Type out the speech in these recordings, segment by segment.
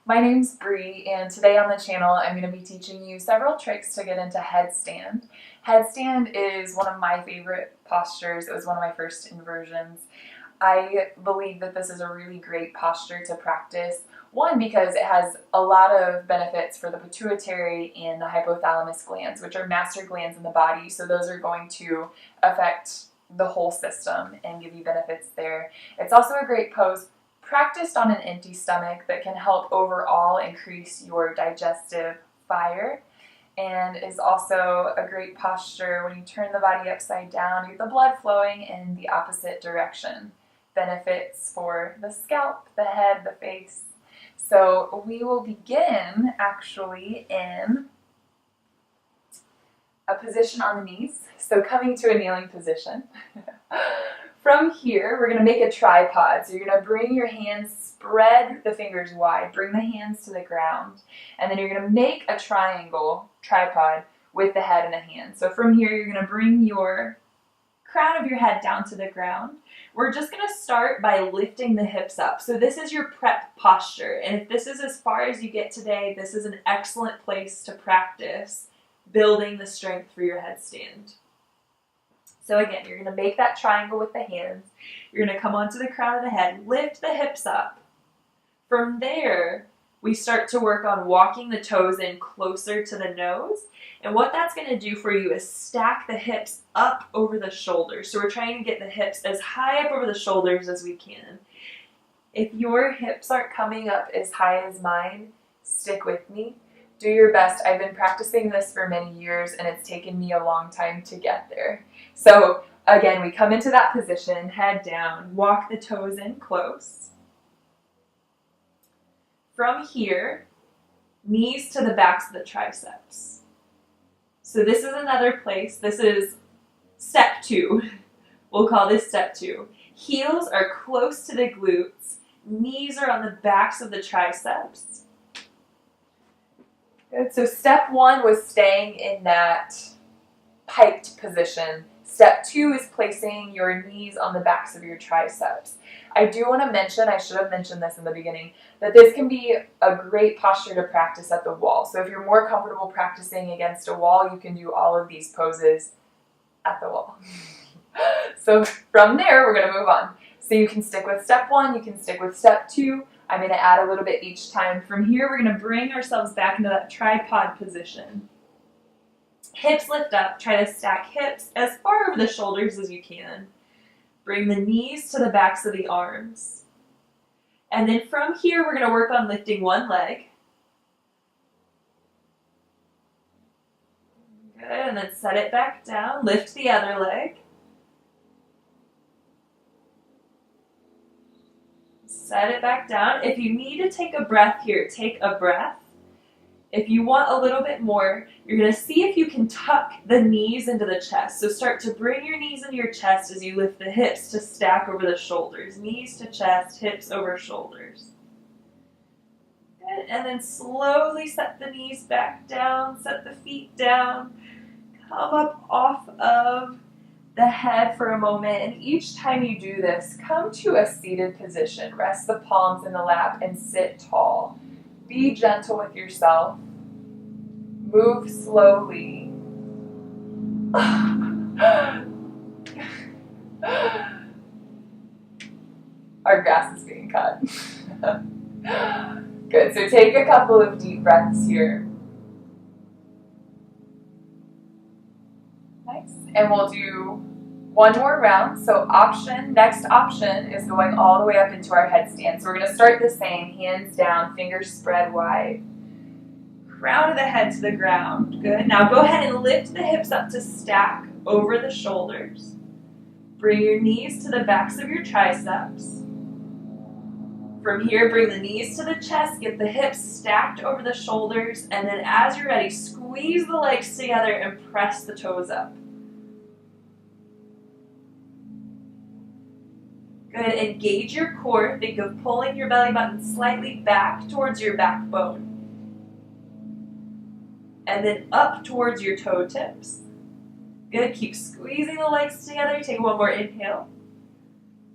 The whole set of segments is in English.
My name's Bree, and today on the channel I'm going to be teaching you several tricks to get into headstand. Headstand is one of my favorite postures. It was one of my first inversions. I believe that this is a really great posture to practice. One, because it has a lot of benefits for the pituitary and the hypothalamus glands, which are master glands in the body, so those are going to affect the whole system and give you benefits there. It's also a great pose practiced on an empty stomach that can help overall increase your digestive fire, and is also a great posture when you turn the body upside down, you get the blood flowing in the opposite direction. Benefits for the scalp, the head, the face. So we will begin actually in a position on the knees, so coming to a kneeling position. From here, we're going to make a tripod. So you're going to bring your hands, spread the fingers wide, bring the hands to the ground, and then you're going to make a triangle tripod with the head and the hands. So from here, you're going to bring your crown of your head down to the ground. We're just going to start by lifting the hips up. So this is your prep posture, and if this is as far as you get today, this is an excellent place to practice building the strength for your headstand. So again, you're going to make that triangle with the hands. You're going to come onto the crown of the head, lift the hips up. From there, we start to work on walking the toes in closer to the nose. And what that's going to do for you is stack the hips up over the shoulders. So we're trying to get the hips as high up over the shoulders as we can. If your hips aren't coming up as high as mine, stick with me. Do your best. I've been practicing this for many years, and it's taken me a long time to get there. So again, we come into that position, head down, walk the toes in close. From here, knees to the backs of the triceps. So this is another place. This is step 2. We'll call this step 2. Heels are close to the glutes. Knees are on the backs of the triceps. Good. So step 1 was staying in that piked position. Step 2 is placing your knees on the backs of your triceps. I do want to mention, I should have mentioned this in the beginning, that this can be a great posture to practice at the wall. So if you're more comfortable practicing against a wall, you can do all of these poses at the wall. So from there, we're going to move on. So you can stick with step 1, you can stick with step 2. I'm going to add a little bit each time. From here, we're going to bring ourselves back into that tripod position. Hips lift up. Try to stack hips as far over the shoulders as you can. Bring the knees to the backs of the arms. And then from here, we're going to work on lifting one leg. Good. And then set it back down. Lift the other leg. Set it back down. If you need to take a breath here, take a breath. If you want a little bit more, you're going to see if you can tuck the knees into the chest. So start to bring your knees into your chest as you lift the hips to stack over the shoulders. Knees to chest, hips over shoulders. Good. And then slowly set the knees back down, set the feet down. Come up off of the head for a moment, and each time you do this, come to a seated position. Rest the palms in the lap and sit tall. Be gentle with yourself. Move slowly. Our grass is being cut. Good, so take a couple of deep breaths here. Nice, and we'll do one more round. So next option is going all the way up into our headstand. So we're going to start the same, hands down, fingers spread wide. Crown of the head to the ground. Good. Now go ahead and lift the hips up to stack over the shoulders. Bring your knees to the backs of your triceps. From here, bring the knees to the chest, get the hips stacked over the shoulders, and then as you're ready, squeeze the legs together and press the toes up. Good. Engage your core. Think of pulling your belly button slightly back towards your backbone. And then up towards your toe tips. Good. Keep squeezing the legs together. Take one more inhale.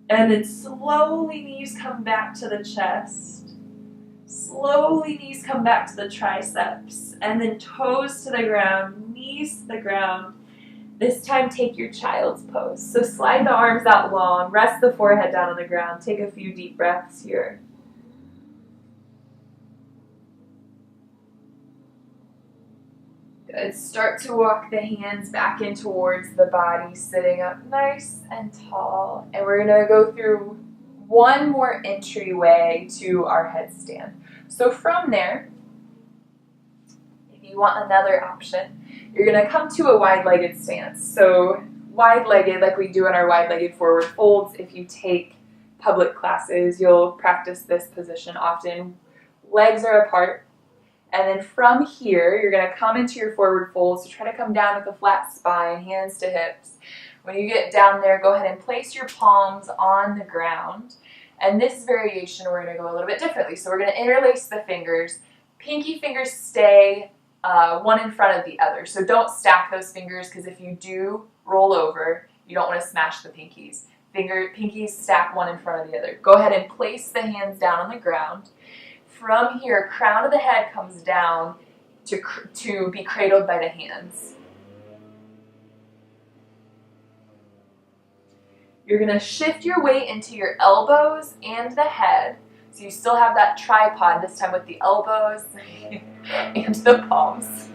And then slowly knees come back to the chest. slowly knees come back to the triceps, and then toes to the ground, knees to the ground. This time take your child's pose. So slide the arms out long, rest the forehead down on the ground. Take a few deep breaths here. Good. Start to walk the hands back in towards the body, sitting up nice and tall. And we're going to go through one more entryway to our headstand. So from there, if you want another option, you're going to come to a wide-legged stance. So wide-legged, like we do in our wide-legged forward folds. If you take public classes, you'll practice this position often. Legs are apart. And then from here, you're going to come into your forward fold. So try to come down with a flat spine, hands to hips. When you get down there, go ahead and place your palms on the ground. And this variation, we're going to go a little bit differently. So we're going to interlace the fingers. Pinky fingers stay one in front of the other. So don't stack those fingers, because if you do roll over, you don't want to smash the pinkies. Pinkies stack one in front of the other. Go ahead and place the hands down on the ground. From here, crown of the head comes down to be cradled by the hands. You're going to shift your weight into your elbows and the head. So you still have that tripod, this time with the elbows and the palms.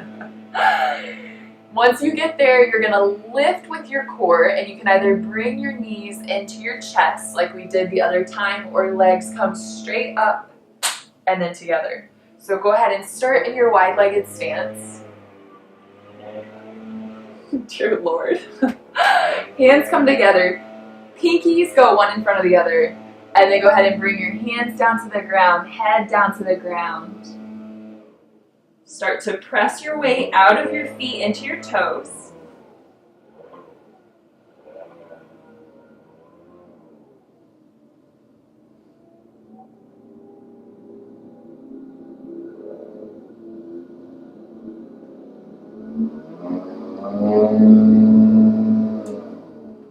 Once you get there, you're going to lift with your core, and you can either bring your knees into your chest like we did the other time, or legs come straight up and then together. So go ahead and start in your wide-legged stance. Dear Lord. Hands come together. Pinkies go one in front of the other. And then go ahead and bring your hands down to the ground, head down to the ground. Start to press your weight out of your feet into your toes.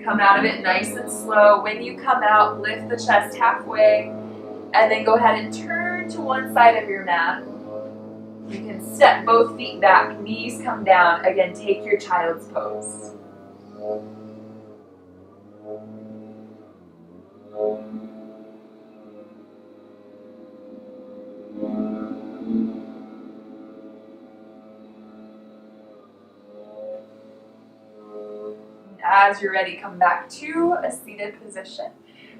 Come out of it nice and slow. When you come out, lift the chest halfway, and then go ahead and turn to one side of your mat. You can step both feet back, knees come down. Again, take your child's pose. As you're ready, come back to a seated position.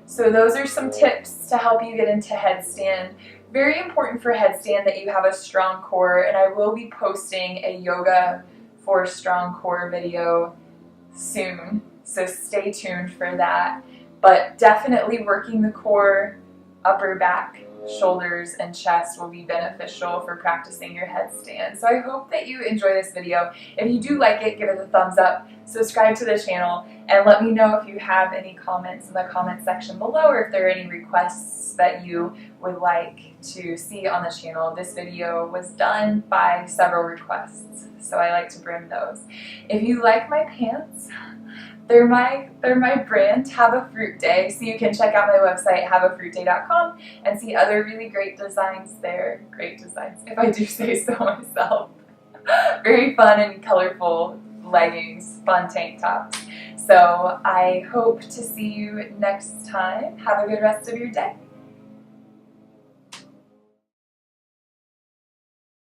So those are some tips to help you get into headstand. Very important for headstand that you have a strong core, and I will be posting a yoga for strong core video soon, so stay tuned for that. But definitely working the core, upper back, shoulders, and chest will be beneficial for practicing your headstand. So I hope that you enjoy this video. If you do like it, give it a thumbs up, subscribe to the channel, and let me know if you have any comments in the comment section below, or if there are any requests that you would like to see on the channel. This video was done by several requests, so I like to bring those. If you like my pants, they're my brand, Have a Fruit Day, so you can check out my website, haveafruitday.com, and see other really great designs there. Great designs, if I do say so myself. Very fun and colorful leggings, fun tank tops. So I hope to see you next time. Have a good rest of your day.